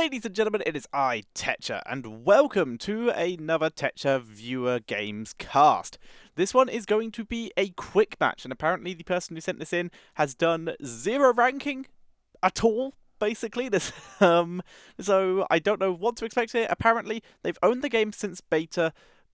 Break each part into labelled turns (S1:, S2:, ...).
S1: Ladies and gentlemen, it is I, Tetcher, and welcome to another Tetcher Viewer Games cast. This one is going to be a quick match, and apparently the person who sent this in has done 0 ranking at all, basically. So I don't know what to expect here. Apparently, they've owned the game since beta,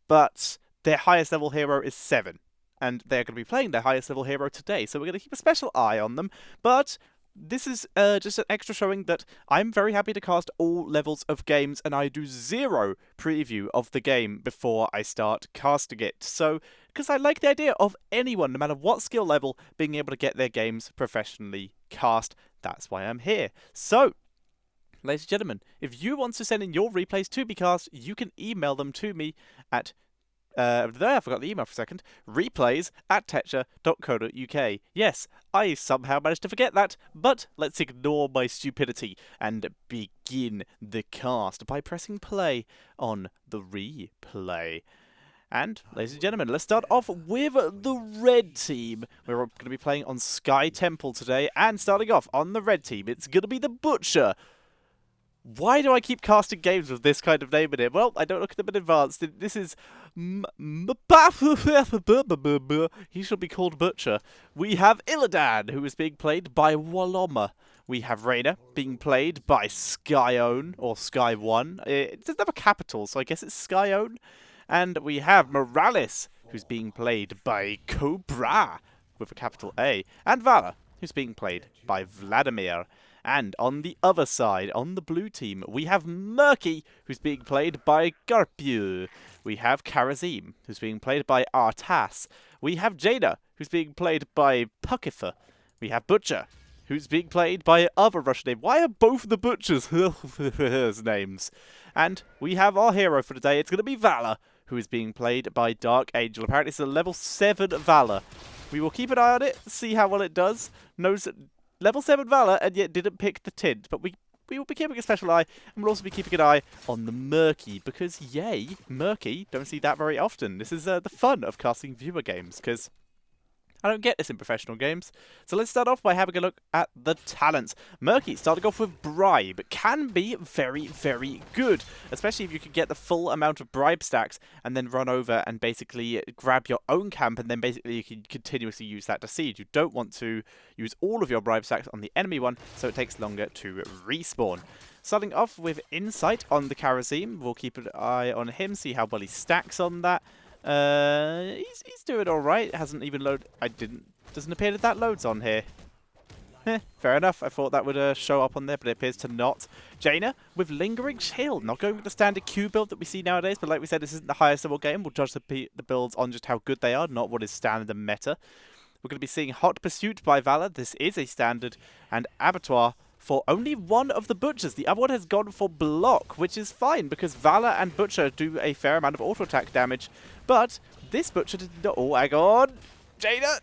S1: but their highest level hero is 7. And they're going to be playing their highest level hero today, so we're going to keep a special eye on them. But this is just an extra showing that I'm very happy to cast all levels of games, and I do 0 preview of the game before I start casting it. So, because I like the idea of anyone, no matter what skill level, being able to get their games professionally cast. That's why I'm here. So, ladies and gentlemen, if you want to send in your replays to be cast, you can email them to me at I forgot the email for a second. replays@tetcher.co.uk. Yes, I somehow managed to forget that, but let's ignore my stupidity and begin the cast by pressing play on the replay. And, ladies and gentlemen, let's start off with the red team. We're going to be playing on Sky Temple today, and starting off on the red team, it's going to be the Butcher. Why do I keep casting games with this kind of name in it? Well, I don't look at them in advance. This is... He should be called Butcher. We have Illidan, who is being played by Walloma. We have Reyna, being played by Skyon, or Sky1. It doesn't have a capital, so I guess it's Skyon. And we have Morales, who's being played by Cobra, with a capital A. And Vala, who's being played by Vladimir. And on the other side, on the blue team, we have Murky, who's being played by Garpyu. We have Karazim, who's being played by Artas. We have Jaina, who's being played by Pukifer. We have Butcher, who's being played by other Russian name. Why are both the Butchers names? And we have our hero for today. It's going to be Valor, who is being played by DarkAngel. Apparently it's a level 7 Valor. We will keep an eye on it, see how well it does. Level 7 Valor, and yet didn't pick the tint. But we will be keeping a special eye, and we'll also be keeping an eye on the Murky, because, yay, Murky, don't see that very often. This is the fun of casting viewer games, because I don't get this in professional games. So let's start off by having a look at the talents. Murky, starting off with Bribe, can be very, very good. Especially if you can get the full amount of bribe stacks and then run over and basically grab your own camp, and then basically you can continuously use that to siege. You don't want to use all of your bribe stacks on the enemy one, so it takes longer to respawn. Starting off with Insight on the Karazim. We'll keep an eye on him, see how well he stacks on that. He's doing alright. Hasn't even loaded. Doesn't appear that loads on here. Fair enough. I thought that would show up on there, but it appears to not. Jaina with Lingering Shield. Not going with the standard Q build that we see nowadays, but like we said, this isn't the highest level game. We'll judge the builds on just how good they are, not what is standard and meta. We're going to be seeing Hot Pursuit by Valor. This is a standard. And Abattoir for only one of the Butchers. The other one has gone for Block, which is fine, because Valor and Butcher do a fair amount of auto-attack damage. But this Butcher did not... Oh, hang on! Jaina!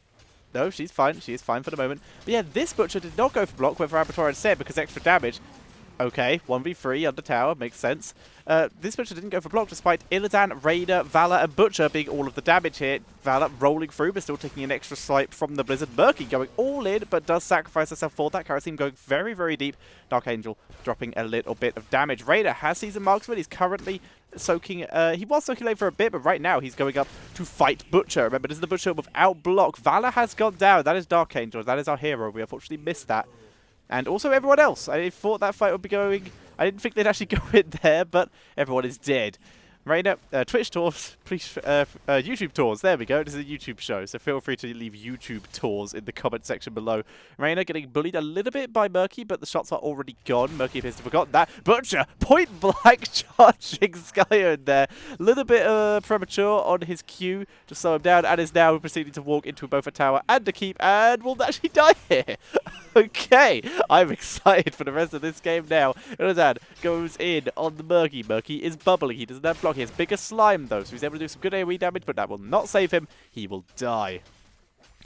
S1: No, she's fine. She is fine for the moment. But yeah, this Butcher did not go for Block, whether Abattoir had said, because extra damage. Okay, 1v3 under tower, makes sense. This Butcher didn't go for Block, despite Illidan, Raider, Valor, and Butcher being all of the damage here. Valor rolling through, but still taking an extra swipe from the Blizzard. Murky going all in, but does sacrifice herself for that. Karazim going very, very deep. DarkAngel dropping a little bit of damage. Raider has Seasoned Marksman. He's currently soaking... he was soaking late for a bit, but right now he's going up to fight Butcher. Remember, this is the Butcher without Block. Valor has gone down. That is DarkAngel. That is our hero. We unfortunately missed that. And also everyone else. I thought that fight would be going... I didn't think they'd actually go in there, but everyone is dead. Reyna, Twitch tours, please, YouTube tours. There we go. This is a YouTube show, so feel free to leave YouTube tours in the comment section below. Reyna getting bullied a little bit by Murky, but the shots are already gone. Murky appears to have forgotten that. Butcher, point blank charging Skyon there. A little bit premature on his Q to slow him down, and is now proceeding to walk into both a tower and a keep, and will actually die here. Okay, I'm excited for the rest of this game now. Illidan goes in on the Murky. Murky is bubbling. He doesn't have Block. He has bigger slime though, so he's able to do some good AoE damage, but that will not save him. He will die.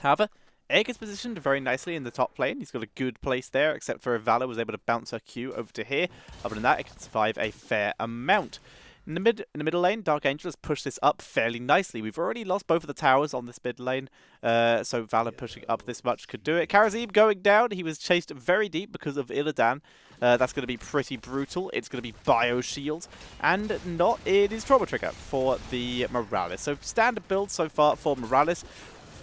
S1: However, Egg is positioned very nicely in the top lane. He's got a good place there, except for Valor was able to bounce her Q over to here. Other than that, it can survive a fair amount. In the middle lane, DarkAngel has pushed this up fairly nicely. We've already lost both of the towers on this mid lane, so Valor pushing up this much could do it. Karazim going down. He was chased very deep because of Illidan. That's going to be pretty brutal. It's going to be Bio Shield, and it is Trauma Trigger for the Morales. So standard build so far for Morales.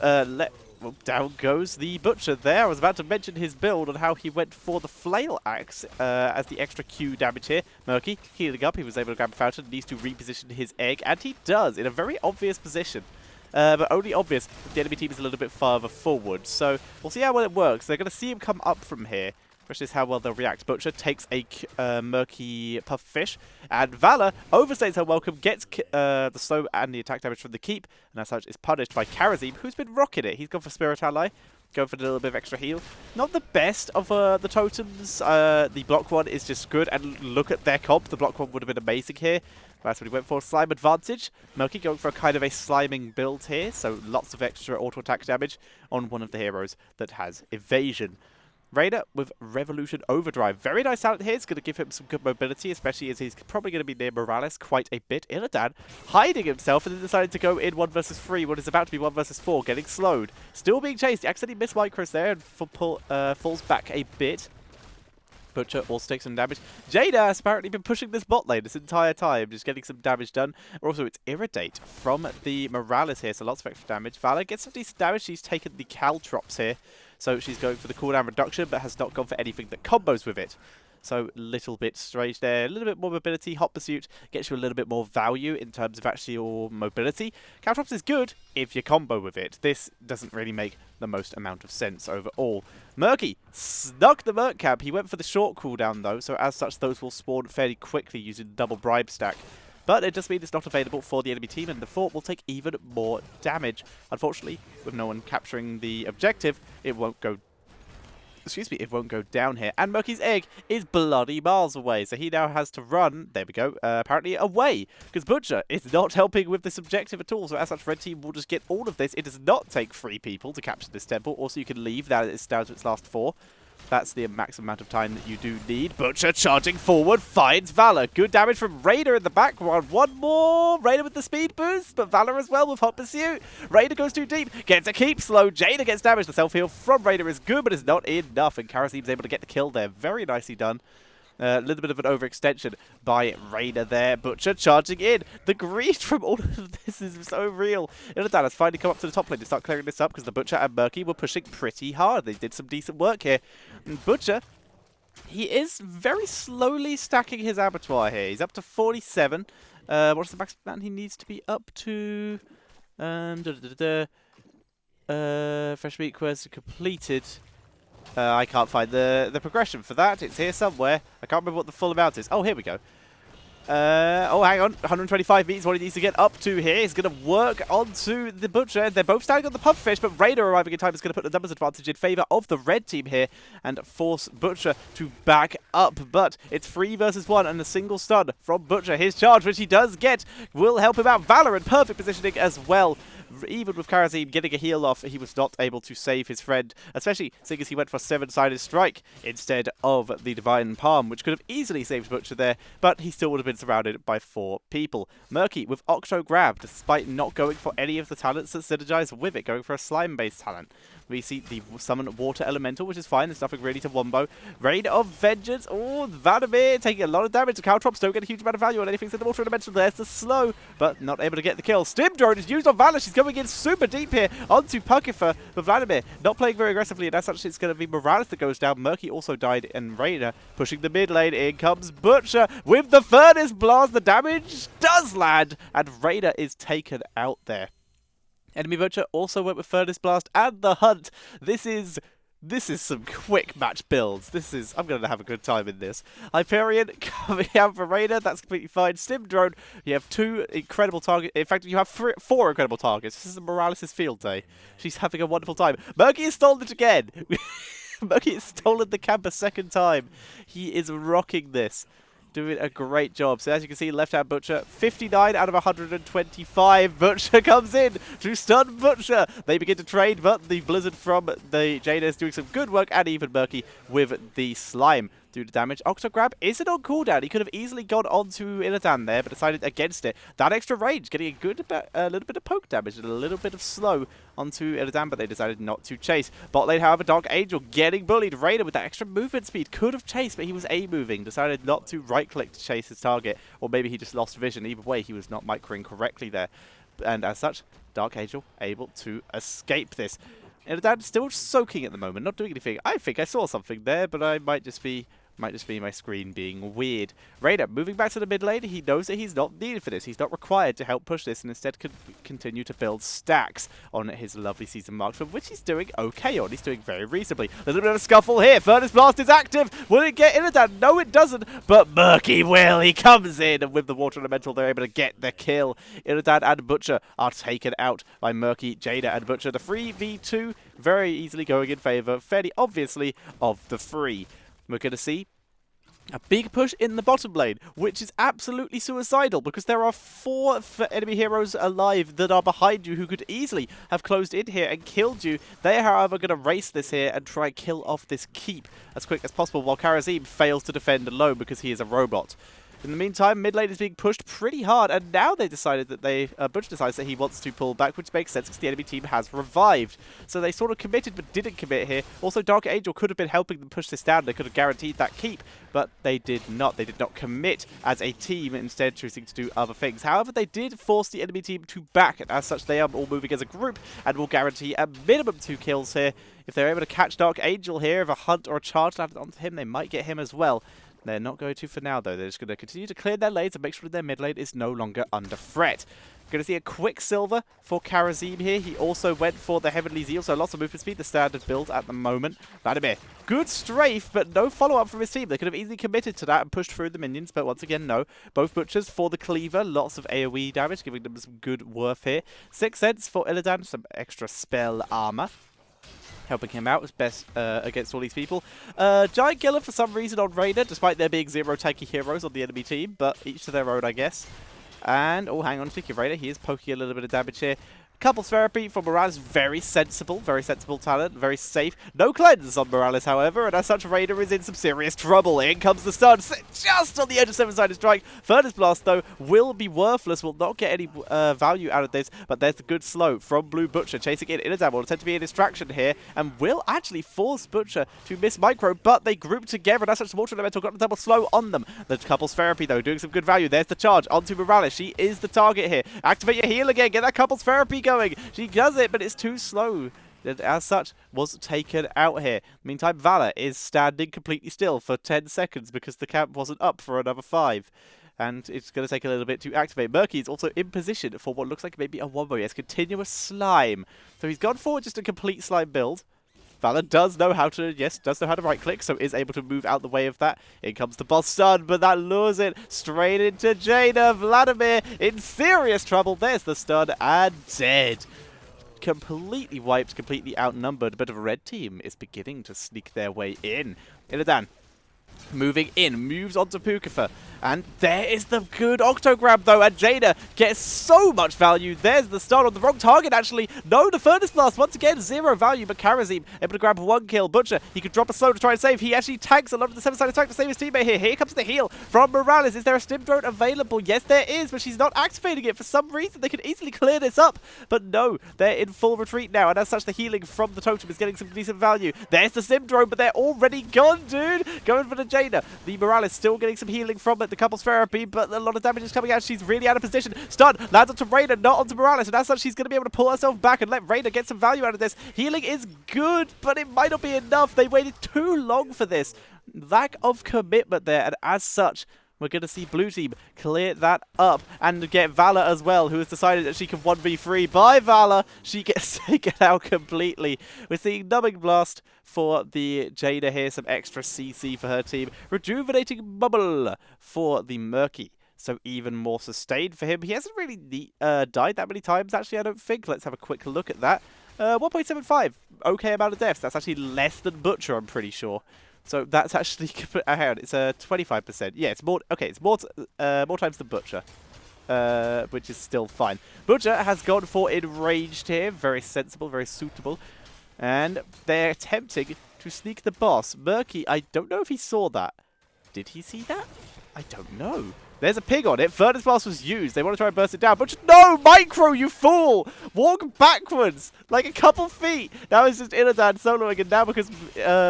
S1: Well, down goes the Butcher there. I was about to mention his build on how he went for the Flail Axe as the extra Q damage here. Murky healing up. He was able to grab a fountain. Needs to reposition his egg, and he does in a very obvious position. But only obvious if the enemy team is a little bit further forward. So we'll see how well it works. They're going to see him come up from here. Question is how well they'll react. Butcher takes a Murky Pufferfish, and Valor overstays her welcome, gets the slow and the attack damage from the keep, and as such is punished by Karazim, who's been rocking it. He's gone for Spirit Ally, going for a little bit of extra heal. Not the best of the totems. The block one is just good, and look at their comp. The block one would have been amazing here. That's what he went for. Slime advantage. Murky going for a kind of a sliming build here, so lots of extra auto attack damage on one of the heroes that has evasion. Raider with Revolution Overdrive. Very nice talent here. It's going to give him some good mobility, especially as he's probably going to be near Morales quite a bit. Illidan hiding himself and then decided to go in 1 versus 3, what is about to be 1 versus 4, getting slowed. Still being chased. He accidentally missed micros there and falls back a bit. Butcher also takes some damage. Jada has apparently been pushing this bot lane this entire time, just getting some damage done. Also, it's Irritate from the Morales here, so lots of extra damage. Valor gets some decent damage. She's taken the Caltrops here, so she's going for the cooldown reduction, but has not gone for anything that combos with it. So, a little bit strange there. A little bit more mobility. Hot Pursuit gets you a little bit more value in terms of actually your mobility. Caltrops is good if you combo with it. This doesn't really make the most amount of sense overall. Murky snuck the Merc Camp. He went for the short cooldown though, so as such those will spawn fairly quickly using the double bribe stack. But it does mean it's not available for the enemy team, and the fort will take even more damage. Unfortunately, with no one capturing the objective, it won't go down here. And Murky's egg is bloody miles away, so he now has to run, there we go, apparently away, because Butcher is not helping with this objective at all, so as such, red team will just get all of this. It does not take 3 people to capture this temple. Also, you can leave, that it's down to its last 4. That's the maximum amount of time that you do need. Butcher charging forward, finds Valor. Good damage from Raider in the background. One more. Raider with the speed boost, but Valor as well with Hot Pursuit. Raider goes too deep, gets a keep slow. Jada gets damage. The self-heal from Raider is good, but it's not enough, and Karazim's able to get the kill there. Very nicely done. A little bit of an overextension by Raider there. Butcher charging in. The greed from all of this is so real. Illidan has finally come up to the top lane to start clearing this up because the Butcher and Murky were pushing pretty hard. They did some decent work here. And Butcher, he is very slowly stacking his abattoir here. He's up to 47. What's the max amount he needs to be up to? Fresh meat quest completed. I can't find the progression for that. It's here somewhere. I can't remember what the full amount is. Oh, here we go. Oh, hang on. 125 meters what he needs to get up to here. He's going to work onto the Butcher. They're both standing on the Pufferfish, but Raider arriving in time is going to put the numbers advantage in favor of the red team here and force Butcher to back up. But it's 3 versus 1 and a single stun from Butcher. His charge, which he does get, will help him out. Valor in perfect positioning as well. Even with Karazim getting a heal off, he was not able to save his friend, especially seeing as he went for 7-sided strike instead of the Divine Palm, which could have easily saved Butcher there, but he still would have been surrounded by 4 people. Murky with Octo Grab, despite not going for any of the talents that synergize with it, going for a slime-based talent. We see the Summon Water Elemental, which is fine. There's nothing really to wombo. Rain of Vengeance. Oh, Vladimir taking a lot of damage. The Caltrops don't get a huge amount of value on anything. So the Water Elemental there's the slow, but not able to get the kill. Stim Drone is used on Valor. She's going in super deep here onto Puckifer, but Vladimir not playing very aggressively, and as such it's going to be Morales that goes down. Murky also died, and Raider pushing the mid lane. In comes Butcher with the Furnace Blast. The damage does land, and Raider is taken out there. Enemy Butcher also went with Furnace Blast and the Hunt. This is some quick match builds. I'm going to have a good time in this. Hyperion coming out for Raider. That's completely fine. Stim Drone. You have 2 incredible targets. In fact, you have 4 incredible targets. This is Morales' field day. She's having a wonderful time. Murky has stolen it again. Murky has stolen the camp a second time. He is rocking this. Doing a great job. So as you can see, left-hand Butcher, 59 out of 125. Butcher comes in to stun Butcher. They begin to trade, but the Blizzard from the Jada is doing some good work, and even Murky with the Slime. do the damage. Octograb isn't on cooldown. He could have easily gone onto Illidan there, but decided against it. That extra range, getting a little bit of poke damage and a little bit of slow onto Illidan, but they decided not to chase. Bot lane, however, DarkAngel getting bullied. Raider with that extra movement speed could have chased, but he was A-moving. Decided not to right-click to chase his target, or maybe he just lost vision. Either way, he was not microing correctly there. And as such, DarkAngel able to escape this. Illidan still soaking at the moment, not doing anything. I think I saw something there, but I might just be my screen being weird. Raider moving back to the mid lane. He knows that he's not needed for this. He's not required to help push this, and instead could continue to build stacks on his lovely season marksman, which he's doing okay on. He's doing very reasonably. A little bit of a scuffle here. Furnace Blast is active. Will it get Illidan? No, it doesn't. But Murky will. He comes in, and with the water elemental, they're able to get the kill. Illidan and Butcher are taken out by Murky, Jada, and Butcher. The 3v2 very easily going in favor, fairly obviously, of the 3. We're going to see a big push in the bottom lane, which is absolutely suicidal because there are 4 enemy heroes alive that are behind you who could easily have closed in here and killed you. They are, however, going to race this here and try and kill off this keep as quick as possible, while Karazim fails to defend alone because he is a robot. In the meantime, mid lane is being pushed pretty hard, and now they decided that Butch decides that he wants to pull back, which makes sense because the enemy team has revived. So they sort of committed but didn't commit here. Also, DarkAngel could have been helping them push this down. They could have guaranteed that keep, but they did not. They did not commit as a team, instead choosing to do other things. However, they did force the enemy team to back, and as such, they are all moving as a group and will guarantee a minimum 2 kills here. If they're able to catch DarkAngel here, if a hunt or a charge landed onto him, they might get him as well. They're not going to for now, though. They're just going to continue to clear their lanes and make sure that their mid lane is no longer under threat. Going to see a Quicksilver for Karazim here. He also went for the Heavenly Zeal, so lots of movement speed, the standard build at the moment. Vladimir, good strafe, but no follow-up from his team. They could have easily committed to that and pushed through the minions, but once again, no. Both Butchers for the Cleaver, lots of AoE damage, giving them some good worth here. 6 cents for Illidan, some extra spell armor, helping him out as best against all these people. Giant Killer for some reason on Raider, despite there being 0 tanky heroes on the enemy team, but each to their own, I guess. And, oh, hang on, speaking of Raider, he is poking a little bit of damage here. Couples Therapy for Morales, very sensible talent, very safe. No cleanse on Morales, however, and as such, Raider is in some serious trouble. In comes the stun, just on the edge of 7-sided strike. Furnace Blast, though, will be worthless, will not get any value out of this, but there's the good slow from Blue Butcher, chasing in Illidan. Will attempt to be a distraction here, and will actually force Butcher to miss micro, but they group together, and as such, the Water Elemental got the double slow on them. The Couples Therapy, though, doing some good value. There's the charge onto Morales. She is the target here. Activate your heal again, get that Couples Therapy going. She does it, but it's too slow. As such, was taken out here. Meantime, Valor is standing completely still for 10 seconds because the camp wasn't up for another 5. And it's going to take a little bit to activate. Murky is also in position for what looks like maybe a wombo. He has continuous slime. So he's gone for just a complete slime build. Valor does know how to, right click, so is able to move out the way of that. In comes the boss stun, but that lures it straight into Jada. Vladimir in serious trouble. There's the stun and dead. Completely wiped, completely outnumbered, but a red team is beginning to sneak their way in. Illidan moving in, moves onto Pukifer. And there is the good Octograb, though, and Jada gets so much value. There's the start on the wrong target, actually. No, the Furnace Blast, once again, 0 value, but Karazim able to grab 1 kill. Butcher, he could drop a slow to try and save. He actually tanks a lot of the 7-sided attack to save his teammate here. Here comes the heal from Morales. Is there a stim drone available? Yes, there is, but she's not activating it for some reason. They could easily clear this up, but no, they're in full retreat now, and as such, the healing from the totem is getting some decent value. There's the stim drone, but they're already gone, dude. Going for the Jada. The Morales still getting some healing from it. The Couples Therapy, but a lot of damage is coming out. She's really out of position. Stun lands onto Raider, not onto Morales, and as such, she's going to be able to pull herself back and let Raider get some value out of this. Healing is good, but it might not be enough. They waited too long for this. Lack of commitment there, and as such, we're going to see Blue Team clear that up and get Valor as well, who has decided that she can 1v3 by Valor. She gets taken out completely. We're seeing Numbing Blast for the Jada here, some extra CC for her team. Rejuvenating Bubble for the Murky. So even more sustained for him. He hasn't really died that many times, actually, I don't think. Let's have a quick look at that. 1.75. Okay amount of deaths. That's actually less than Butcher, I'm pretty sure. So that's actually, it's a 25%. Yeah, it's more. Okay, it's more times than Butcher, which is still fine. Butcher has gone for enraged here, very sensible, very suitable, and they're attempting to sneak the boss. Murky, I don't know if he saw that. Did he see that? I don't know. There's a pig on it. Furnace Blast was used. They want to try and burst it down. But no! Micro, you fool! Walk backwards! Like a couple feet! Now it's just Illidan soloing. And now because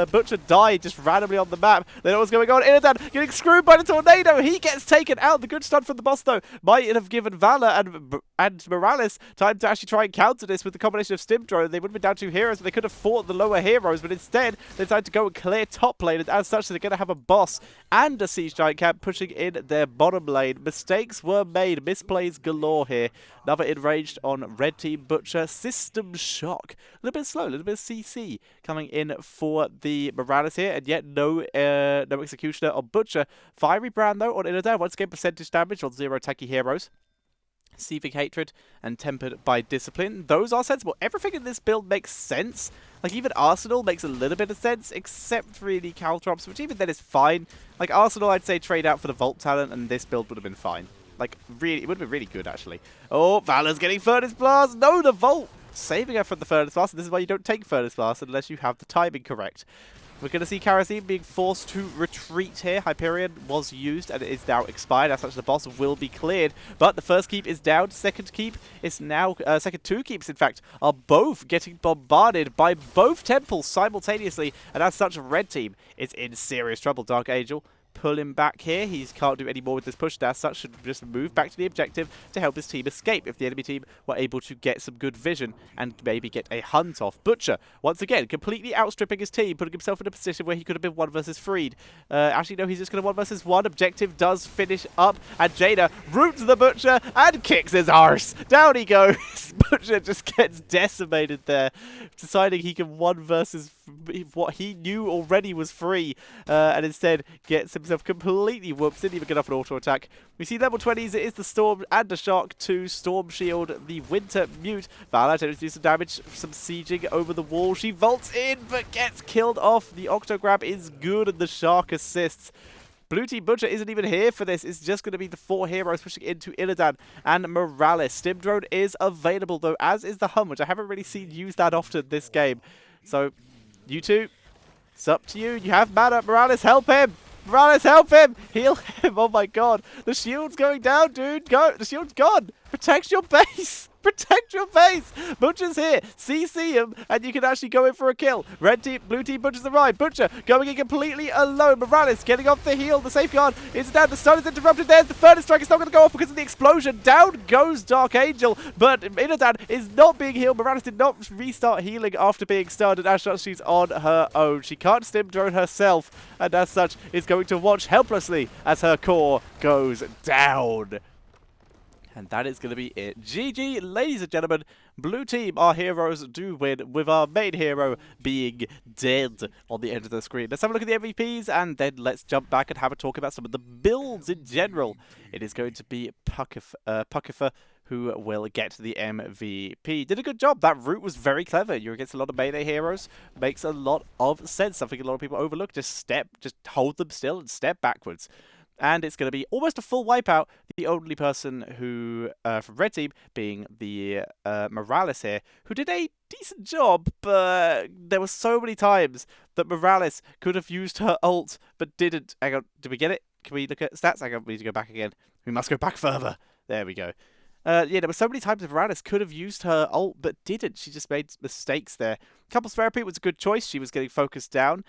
S1: Butcher died just randomly on the map, they know what's going on. Illidan getting screwed by the tornado. He gets taken out. The good stun from the boss, though, might have given Valor and Morales time to actually try and counter this with the combination of Stim Drone. They would have been down 2 heroes, but they could have fought the lower heroes. But instead, they decided to go and clear top lane. And as such, they're going to have a boss and a Siege Giant camp pushing in their bottom lane. Mistakes were made. Misplays galore here. Another enraged on red team Butcher. System shock. A little bit slow, a little bit of CC coming in for the Morales here, and yet no executioner on Butcher. Fiery Brand though on Illidan. Once again, percentage damage on 0 tanky heroes. Seething Hatred and Tempered by Discipline. Those are sensible. Everything in this build makes sense. Like, even Arsenal makes a little bit of sense, except really Caltrops, which even then is fine. Like, Arsenal, I'd say trade out for the Vault talent, and this build would have been fine. Like, really, it would have been really good, actually. Oh, Valor's getting Furnace Blast. No, the Vault! Saving her from the Furnace Blast, and this is why you don't take Furnace Blast unless you have the timing correct. We're going to see Karazim being forced to retreat here. Hyperion was used and it is now expired. As such, the boss will be cleared. But the first keep is down. Second keep is now... second 2 keeps, in fact, are both getting bombarded by both temples simultaneously. And as such, red team is in serious trouble. DarkAngel pull him back here. He can't do any more with this push. As such, should just move back to the objective to help his team escape if the enemy team were able to get some good vision and maybe get a hunt off. Butcher, once again, completely outstripping his team, putting himself in a position where he could have been 1 versus 3'd. Actually, no, he's just going to 1 versus 1. Objective does finish up, and Jaina roots the Butcher and kicks his arse. Down he goes. Butcher just gets decimated there, deciding he can 1 versus what he knew already was free, and instead gets himself completely whooped. Didn't even get off an auto attack. We see level 20s. It is the Storm and the Shock to Storm Shield the Winter Mute. Vala attempts to do some damage, some sieging over the wall. She vaults in but gets killed off. The Octograb is good and the Shark assists. Blue Team Butcher isn't even here for this. It's just going to be the 4 heroes pushing into Illidan and Morales. Stim Drone is available though, as is the Hum, which I haven't really seen used that often this game. So, you two, it's up to you. You have mana. Morales, help him! Morales, help him! Heal him! Oh my god. The shield's going down, dude! Go! The shield's gone! Protect your base! Protect your base! Butcher's here. CC him, and you can actually go in for a kill. Red team, blue team, Butcher's arrived. Butcher going in completely alone. Morales getting off the heal. The safeguard is down. The stun is interrupted. There's the furnace strike. It's not going to go off because of the explosion. Down goes DarkAngel, but Illidan is not being healed. Morales did not restart healing after being stunned, and as such, she's on her own. She can't stim drone herself, and as such, is going to watch helplessly as her core goes down. And that is going to be it. GG, ladies and gentlemen. Blue team, our heroes do win, with our main hero being dead on the end of the screen. Let's have a look at the MVPs, and then let's jump back and have a talk about some of the builds in general. It is going to be Puckifer who will get the MVP. Did a good job. That route was very clever. You're against a lot of melee heroes. Makes a lot of sense. Something a lot of people overlook. Just hold them still and step backwards. And it's going to be almost a full wipeout. The only person who, from Red Team, being the Morales here, who did a decent job, but there were so many times that Morales could have used her ult, but didn't. Hang on, did we get it? Can we look at stats? Hang on, we need to go back again. We must go back further. There we go. Yeah, there were so many times that Morales could have used her ult, but didn't. She just made mistakes there. Couples Therapy was a good choice. She was getting focused down.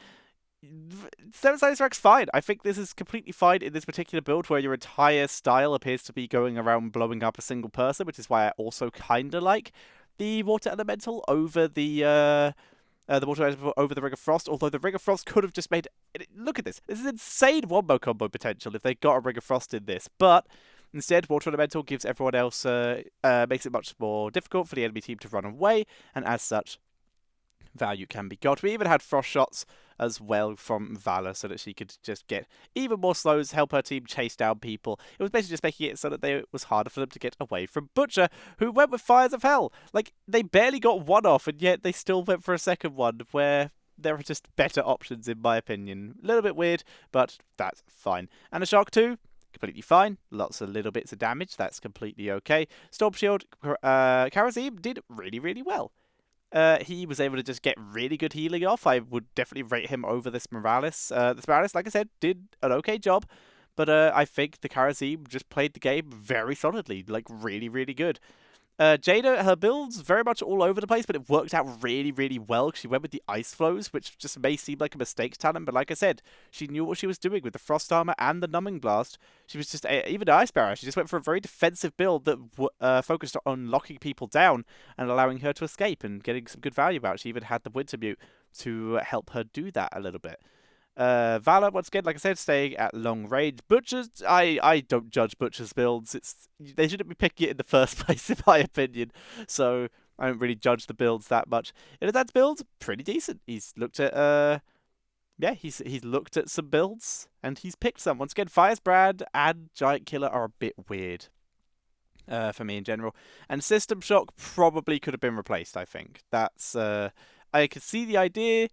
S1: 7-sided Strike's fine. I think this is completely fine in this particular build where your entire style appears to be going around blowing up a single person, which is why I also kind of like the Water Elemental over the Water Elemental over the Ring of Frost, although the Ring of Frost could have just made... Look at this. This is insane wombo combo potential if they got a Ring of Frost in this, but... Instead, Water Elemental gives everyone else, makes it much more difficult for the enemy team to run away, and as such, value can be got. We even had Frost Shots as well from Valor so that she could just get even more slows, help her team chase down people. It was basically just making it so that it was harder for them to get away from Butcher, who went with Fires of Hell. Like, they barely got one off, and yet they still went for a second one, where there are just better options, in my opinion. A little bit weird, but that's fine. And a Shark 2? Completely fine. Lots of little bits of damage. That's completely okay. Storm Shield, Karazim did really, really well. He was able to just get really good healing off. I would definitely rate him over this Morales. This Morales, like I said, did an okay job, but I think the Kharazim just played the game very solidly, like really, really good. Jada, her build's very much all over the place, but it worked out really, really well. She went with the ice flows, which just may seem like a mistake talent, but like I said, she knew what she was doing with the frost armor and the numbing blast. She was just even the ice barrier. She just went for a very defensive build that focused on locking people down and allowing her to escape and getting some good value out. She even had the winter mute to help her do that a little bit. Valor, once again, like I said, staying at long range. Butchers, I don't judge Butcher's builds. They shouldn't be picking it in the first place, in my opinion. So I don't really judge the builds that much. Illidan's build's pretty decent. He's looked at he's looked at some builds and he's picked some. Once again, Fires Brand and Giant Killer are a bit weird. For me in general. And System Shock probably could have been replaced, I think. That's I could see the idea.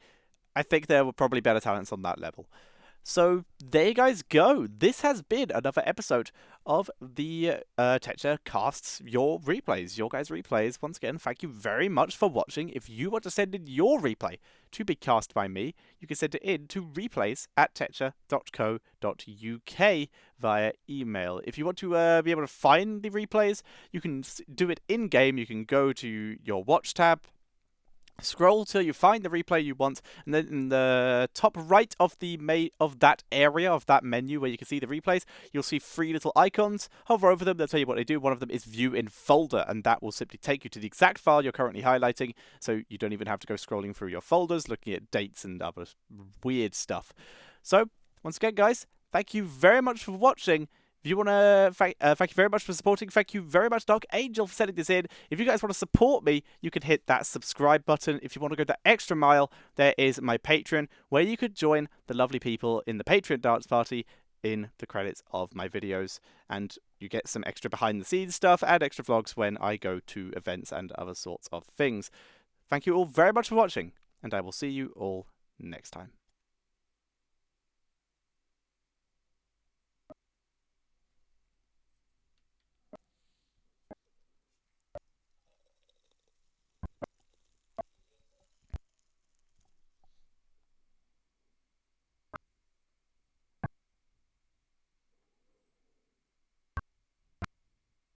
S1: I think there were probably better talents on that level. So there you guys go. This has been another episode of the Tetcher casts your replays, your guys' replays. Once again, thank you very much for watching. If you want to send in your replay to be cast by me, you can send it in to replays@tetcher.co.uk via email. If you want to be able to find the replays, you can do it in-game. You can go to your watch tab, scroll till you find the replay you want, and then in the top right of that area of that menu where you can see the replays, you'll see 3 little icons. Hover over them, they'll tell you what they do. One of them is view in folder, and that will simply take you to the exact file you're currently highlighting, so you don't even have to go scrolling through your folders, looking at dates and other weird stuff. So, once again, guys, thank you very much for watching. If you want to, thank you very much for supporting. Thank you very much, DarkAngel, for sending this in. If you guys want to support me, you can hit that subscribe button. If you want to go the extra mile, there is my Patreon, where you could join the lovely people in the Patreon dance party in the credits of my videos. And you get some extra behind-the-scenes stuff and extra vlogs when I go to events and other sorts of things. Thank you all very much for watching, and I will see you all next time.